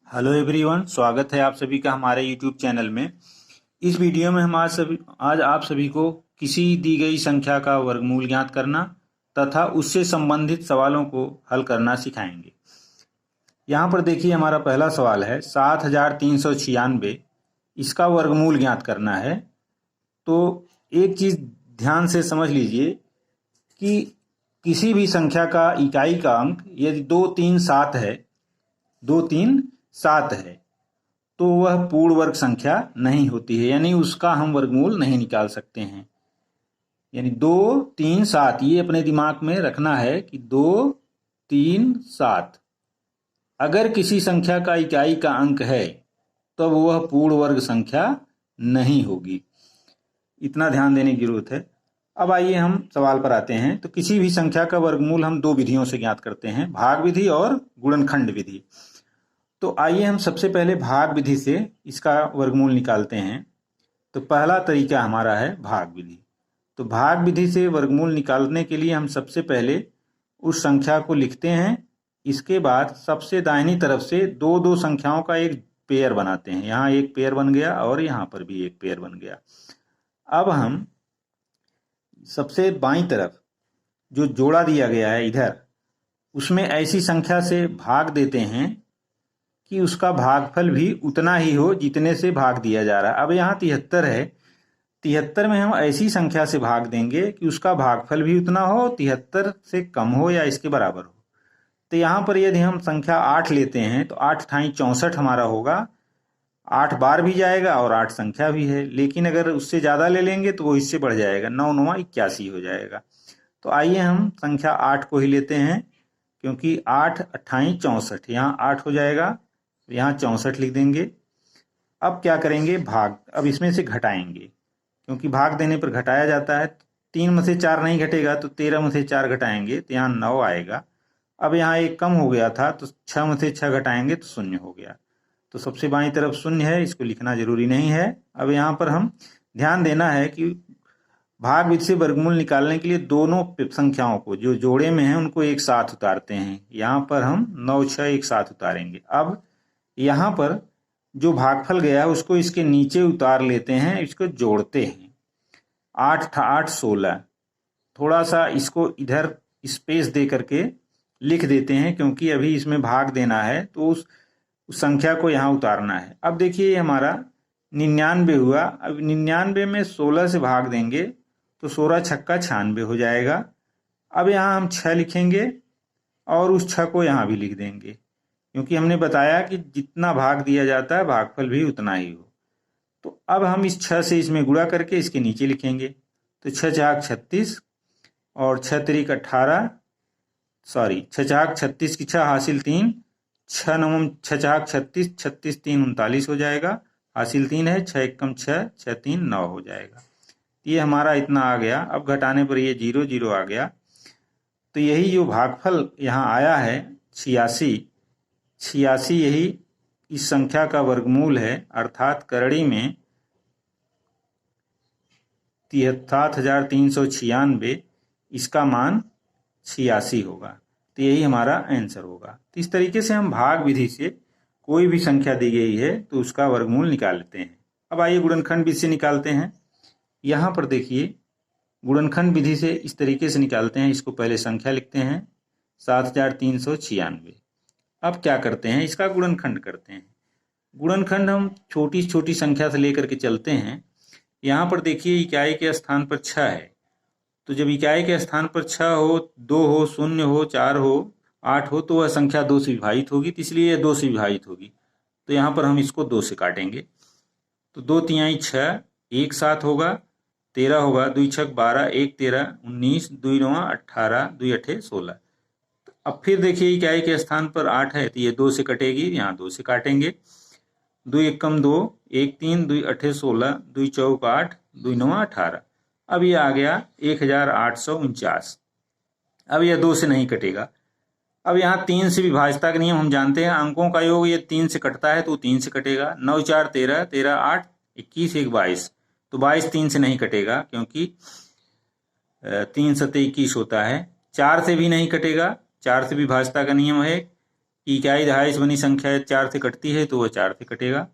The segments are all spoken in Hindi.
हेलो एवरीवन, स्वागत है आप सभी का हमारे यूट्यूब चैनल में। इस वीडियो में हम आज आप सभी को किसी दी गई संख्या का वर्गमूल ज्ञात करना तथा उससे संबंधित सवालों को हल करना सिखाएंगे। यहाँ पर देखिए, हमारा पहला सवाल है 7396। इसका वर्गमूल ज्ञात करना है। तो एक चीज़ ध्यान से समझ लीजिए कि किसी भी संख्या का इकाई का अंक यदि 237 है, 237 है, तो वह पूर्ण वर्ग संख्या नहीं होती है, यानी उसका हम वर्गमूल नहीं निकाल सकते हैं। यानी 237 ये अपने दिमाग में रखना है कि 237 अगर किसी संख्या का इकाई का अंक है तो वह पूर्ण वर्ग संख्या नहीं होगी। इतना ध्यान देने की जरूरत है। अब आइए हम सवाल पर आते हैं। तो किसी भी संख्या का वर्गमूल हम दो विधियों से ज्ञात करते हैं, भाग विधि और गुणनखंड विधि। तो आइए हम सबसे पहले भाग विधि से इसका वर्गमूल निकालते हैं। तो पहला तरीका हमारा है भाग विधि। तो भाग विधि से वर्गमूल निकालने के लिए हम सबसे पहले उस संख्या को लिखते हैं। इसके बाद सबसे दाहिनी तरफ से दो दो संख्याओं का एक पेयर बनाते हैं। यहाँ एक पेयर बन गया और यहाँ पर भी एक पेयर बन गया। अब हम सबसे बाईं तरफ जो जोड़ा दिया गया है इधर, उसमें ऐसी संख्या से भाग देते हैं कि उसका भागफल भी उतना ही हो जितने से भाग दिया जा रहा है। अब यहाँ 73 है, 73 में हम ऐसी संख्या से भाग देंगे कि उसका भागफल भी उतना हो, 73 से कम हो या इसके बराबर हो। तो यहाँ पर यदि हम संख्या 8 लेते हैं तो 8 ठाई 64 हमारा होगा। 8 बार भी जाएगा और 8 संख्या भी है, लेकिन अगर उससे ज़्यादा ले लेंगे तो वो इससे बढ़ जाएगा, 9 9 81 हो जाएगा। तो आइए हम संख्या 8 को ही लेते हैं, क्योंकि 8 अट्ठाई 64, यहाँ 8 हो जाएगा, यहाँ 64 लिख देंगे। अब क्या करेंगे, भाग अब इसमें से घटाएंगे, क्योंकि भाग देने पर घटाया जाता है। 3 में से 4 नहीं घटेगा तो 13 में से 4 घटाएंगे तो यहाँ 9 आएगा। अब यहाँ एक कम हो गया था तो 6 में से 6 घटाएंगे तो 0 हो गया। तो सबसे बाईं तरफ 0 है, इसको लिखना जरूरी नहीं है। अब यहाँ पर हम ध्यान देना है कि भाग विधि से वर्गमूल निकालने के लिए दोनों संख्याओं को जो जोड़े में है उनको एक साथ उतारते हैं। यहाँ पर हम 9 6 एक साथ उतारेंगे। अब यहाँ पर जो भागफल गया है उसको इसके नीचे उतार लेते हैं, इसको जोड़ते हैं। 8 8 16, थोड़ा सा इसको इधर स्पेस दे करके लिख देते हैं, क्योंकि अभी इसमें भाग देना है तो उस संख्या को यहाँ उतारना है। अब देखिए हमारा 99 हुआ। अब 99 में 16 से भाग देंगे तो 16 छक्का 96 हो जाएगा। अब यहाँ हम 6 लिखेंगे और उस 6 को यहाँ भी लिख देंगे, क्योंकि हमने बताया कि जितना भाग दिया जाता है भागफल भी उतना ही हो। तो अब हम इस 6 से इसमें गुणा करके इसके नीचे लिखेंगे। तो 6 छाक 36 और 6 त्रिक 18, 6 छाक 36 की 6 हासिल 3, 6 नवम 6 छाक 36, 36 3 39 हो जाएगा, हासिल 3 है, 6 एकम 6, 6 3 9 हो जाएगा। ये हमारा इतना आ गया। अब घटाने पर ये 0 0 आ गया। तो यही जो भागफल यहाँ आया है 86, 86 यही इस संख्या का वर्गमूल है, अर्थात करड़ी में 73,396 इसका मान 86 होगा। तो यही हमारा आंसर होगा। तो इस तरीके से हम भाग विधि से कोई भी संख्या दी गई है तो उसका वर्गमूल निकाल लेते हैं। अब आइए गुणनखंड विधि से निकालते हैं। यहाँ पर देखिए, गुणनखंड विधि से इस तरीके से निकालते हैं। इसको पहले संख्या लिखते हैं 7396। अब क्या करते हैं, इसका गुणनखंड करते हैं। गुणनखंड हम छोटी छोटी संख्या से लेकर के चलते हैं। यहाँ पर देखिए इकाई के स्थान पर 6 है, तो जब इकाई के स्थान पर 6 हो, 2 हो, 0 हो, 4 हो, 8 हो, तो वह संख्या 2 से विभाजित होगी, तो इसलिए यह 2 से विभाजित होगी। तो यहाँ पर हम इसको 2 से काटेंगे। तो 2 तिहाई 6, एक साथ होगा 13 होगा, 2 छक 12, 1 13 19, 2 9 18, 2 8 16। अब फिर देखिए इकाई के स्थान पर 8 है तो ये 2 से कटेगी, यहाँ 2 से काटेंगे। 2 एकम 2, 1 3, 2 8 16, 2 चौक 8, 2 9 18। अब ये आ गया 1849। अब यह 2 से नहीं कटेगा। अब यहाँ 3 से विभाजता का नियम हम जानते हैं, अंकों का योग ये 3 से कटता है तो 3 से कटेगा। 9 4 13, 13 8 21, 1 22, तो 22 3 से नहीं कटेगा, क्योंकि 3 7 21 होता है। 4 से भी नहीं कटेगा, 4 से विभाजता का नियम है इकाई दहाई से बनी संख्या 4 से कटती है तो वह 4 से कटेगा।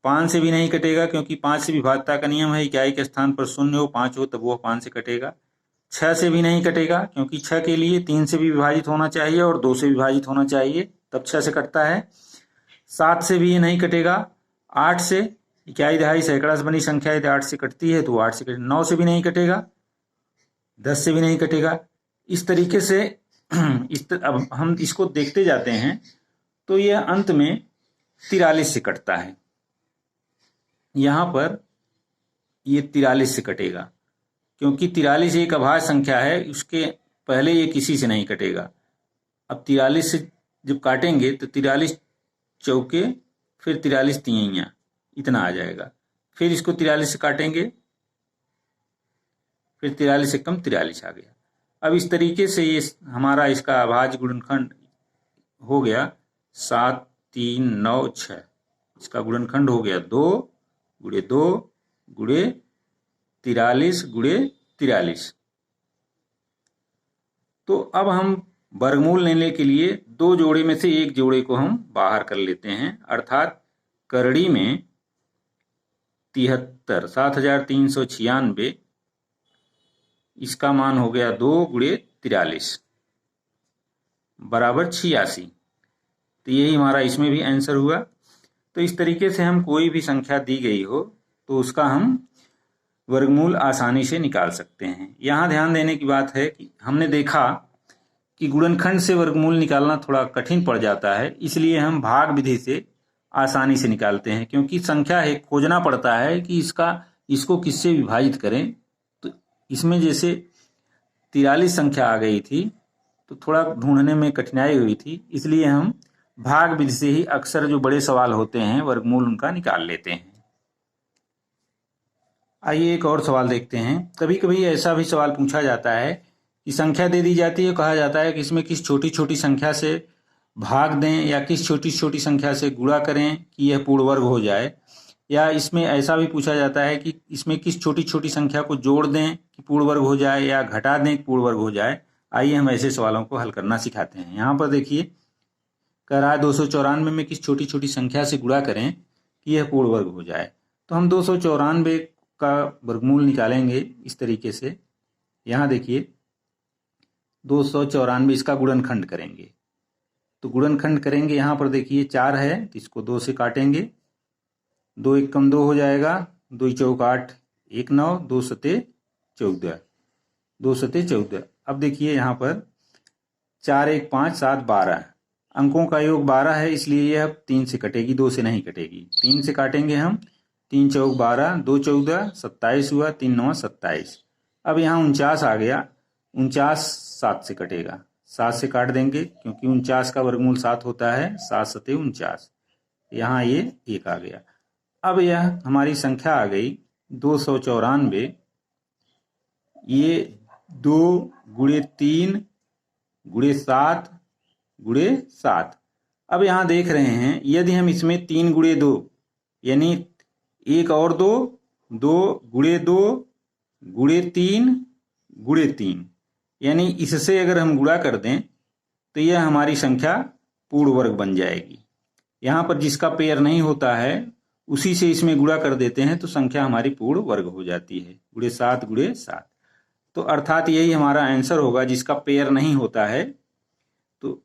5 से भी नहीं कटेगा क्योंकि 5 से विभाज्यता का नियम है, इकाई के स्थान पर 0 हो 5 हो तब वह 5 से कटेगा। 6 से भी नहीं कटेगा क्योंकि 6 के लिए 3 से भी विभाजित होना चाहिए और 2 से विभाजित होना चाहिए तब 6 से कटता है। 7 से भी ये नहीं कटेगा। 8 से, इकाई दहाई सैकड़ा से बनी संख्या है तो 8 से कटती है तो 8 से कटेगा। 9 से भी नहीं कटेगा, 10 से भी नहीं कटेगा। इस तरीके से अब हम इसको देखते जाते हैं तो यह अंत में 43 से कटता है। यहाँ पर ये 43 से कटेगा क्योंकि 43 एक अभाज्य संख्या है, उसके पहले ये किसी से नहीं कटेगा। अब 43 से जब काटेंगे तो 43 चौके, फिर 43 तिहैया, इतना आ जाएगा। फिर इसको 43 से काटेंगे, फिर 43 से कम 43 आ गया। अब इस तरीके से ये हमारा इसका अभाज्य गुणनखंड हो गया 7 3 9 6। इसका गुणनखंड हो गया 2 गुणे 2 गुणे 43 गुणे 43। तो अब हम वर्गमूल लेने के लिए दो जोड़े में से एक जोड़े को हम बाहर कर लेते हैं, अर्थात करड़ी में 73 7396, इसका मान हो गया 2 गुणे 43 बराबर 86। तो यही हमारा इसमें भी आंसर हुआ। तो इस तरीके से हम कोई भी संख्या दी गई हो तो उसका हम वर्गमूल आसानी से निकाल सकते हैं। यहाँ ध्यान देने की बात है कि हमने देखा कि गुणनखंड से वर्गमूल निकालना थोड़ा कठिन पड़ जाता है, इसलिए हम भाग विधि से आसानी से निकालते हैं, क्योंकि संख्या है खोजना पड़ता है कि इसको किससे विभाजित करें। तो इसमें जैसे 43 संख्या आ गई थी तो थोड़ा ढूंढने में कठिनाई हुई थी, इसलिए हम भाग विधि से ही अक्सर जो बड़े सवाल होते हैं वर्गमूल उनका निकाल लेते हैं। आइए एक और सवाल देखते हैं। कभी कभी ऐसा भी सवाल पूछा जाता है कि संख्या दे दी जाती है, कहा जाता है कि इसमें किस छोटी छोटी संख्या से भाग दें या किस छोटी छोटी संख्या से गुणा करें कि यह पूर्ण वर्ग हो जाए, या इसमें ऐसा भी पूछा जाता है कि इसमें किस छोटी छोटी संख्या को जोड़ दें कि पूर्ण वर्ग हो जाए या घटा दें कि पूर्ण वर्ग हो जाए। आइए हम ऐसे सवालों को हल करना सिखाते हैं। यहाँ पर देखिए कह रहा है 294 में किस छोटी छोटी संख्या से गुणा करें कि यह पूर्ण वर्ग हो जाए। तो हम 294 का वर्गमूल निकालेंगे इस तरीके से। यहाँ देखिए 294 इसका गुणनखंड करेंगे, तो गुणनखंड करेंगे। यहाँ पर देखिए 4 है तो इसको 2 से काटेंगे, 2 एक कम 2 हो जाएगा, 2 चौक 8 1 9, 2 सते 14, 2 सते 14। अब देखिए यहाँ पर 4 1 5 7 12, अंकों का योग 12 है, इसलिए यह 3 से कटेगी, 2 से नहीं कटेगी। 3 से काटेंगे हम, 3 चौक 12, 2 14 27 हुआ, 3 9 27। अब यहाँ 49 आ गया, 49 7 से कटेगा, 7 से काट देंगे क्योंकि 49 का वर्गमूल 7 होता है, 7 सते 49। यहाँ ये 1 आ गया। अब यह हमारी संख्या आ गई 294, ये 2 गुणे 3 गुणे 7 गुणे 7। अब यहाँ देख रहे हैं यदि हम इसमें 3 गुणे 2 यानी 1 और 2, 2 गुणे 2 गुणे 3 गुणे 3, यानी इससे अगर हम गुणा कर दें तो यह हमारी संख्या पूर्ण वर्ग बन जाएगी। यहाँ पर जिसका पेयर नहीं होता है उसी से इसमें गुणा कर देते हैं तो संख्या हमारी पूर्ण वर्ग हो जाती है, गुणे 7 गुणे 7। तो अर्थात यही हमारा आंसर होगा, जिसका पेयर नहीं होता है। तो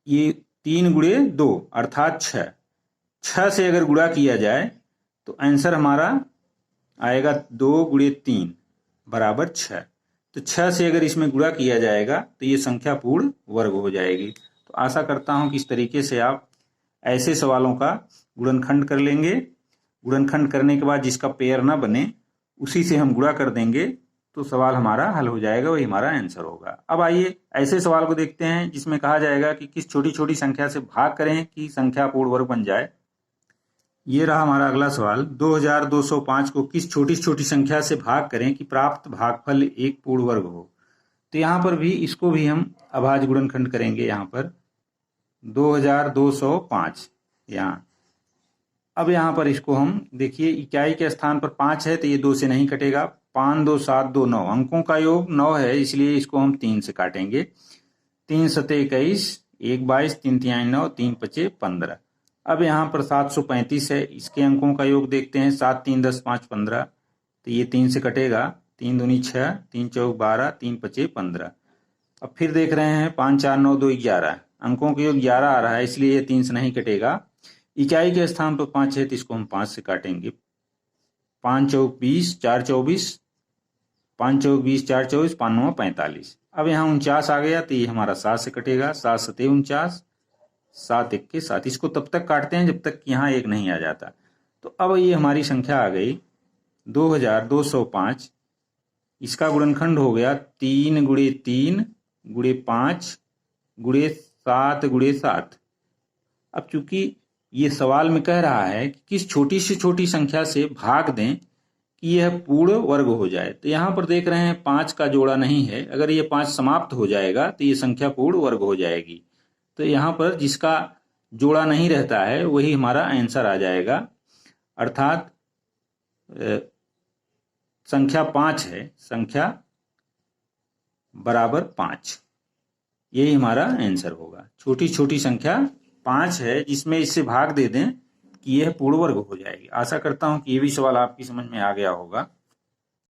ये 3 गुणे 2 अर्थात 6, 6 से अगर गुणा किया जाए तो आंसर हमारा आएगा 2 गुणे 3 बराबर 6। तो 6 से अगर इसमें गुणा किया जाएगा तो ये संख्या पूर्ण वर्ग हो जाएगी। तो आशा करता हूं कि इस तरीके से आप ऐसे सवालों का गुणनखंड कर लेंगे। गुणनखंड करने के बाद जिसका पेयर ना बने उसी से हम गुणा कर देंगे तो सवाल हमारा हल हो जाएगा, वही हमारा आंसर होगा। अब आइए ऐसे सवाल को देखते हैं जिसमें कहा जाएगा कि किस छोटी छोटी संख्या से भाग करें कि संख्या पूर्ण वर्ग बन जाए। ये रहा हमारा अगला सवाल। 2205 को किस छोटी छोटी संख्या से भाग करें कि प्राप्त भागफल एक पूर्ण वर्ग हो। तो यहाँ पर भी इसको भी हम अभाज्य गुणनखंड करेंगे। यहाँ पर 2205 यहाँ, अब यहाँ पर इसको हम देखिए इकाई के स्थान पर 5 है तो ये 2 से नहीं कटेगा, 5 2 7 2 9, अंकों का योग 9 है इसलिए इसको हम 3 से काटेंगे, 3 सते 21, 1 22, 3 तिहाई 9, 3 पचे 15। अब यहाँ पर 735 है, इसके अंकों का योग देखते हैं। 7 3 10 5 15, तो ये 3 से कटेगा। 3 दूनी 6, 3 चौक 12, 3 पचे 15। अब फिर देख रहे हैं 5 4 9 2 11, अंकों का योग 11 आ रहा है, इसलिए ये 3 से नहीं कटेगा। इकाई के स्थान पर 5 है, तो इसको हम 5 से काटेंगे। 5 चौक 20, 4 24, 5 चौक 20, 4 24, 5 9 45। अब यहाँ 49 आ गया, तो ये हमारा 7 से कटेगा। 7 7 49, 7 1 के 7। इसको तब तक काटते हैं जब तक यहाँ 1 नहीं आ जाता। तो अब ये हमारी संख्या आ गई 2205। इसका गुणनखंड हो गया 3 गुणे 3 गुणे 5 गुणे 7 गुणे 7। अब चूंकि ये सवाल में कह रहा है कि किस छोटी से छोटी संख्या से भाग दें कि यह पूर्ण वर्ग हो जाए, तो यहाँ पर देख रहे हैं 5 का जोड़ा नहीं है। अगर ये 5 समाप्त हो जाएगा तो ये संख्या पूर्ण वर्ग हो जाएगी। तो यहाँ पर जिसका जोड़ा नहीं रहता है वही हमारा आंसर आ जाएगा, अर्थात संख्या 5 है, संख्या बराबर 5, यही हमारा आंसर होगा। छोटी छोटी संख्या 5 है जिसमें इससे भाग दे दें कि यह पूर्ण वर्ग हो जाएगी। आशा करता हूं कि ये भी सवाल आपकी समझ में आ गया होगा।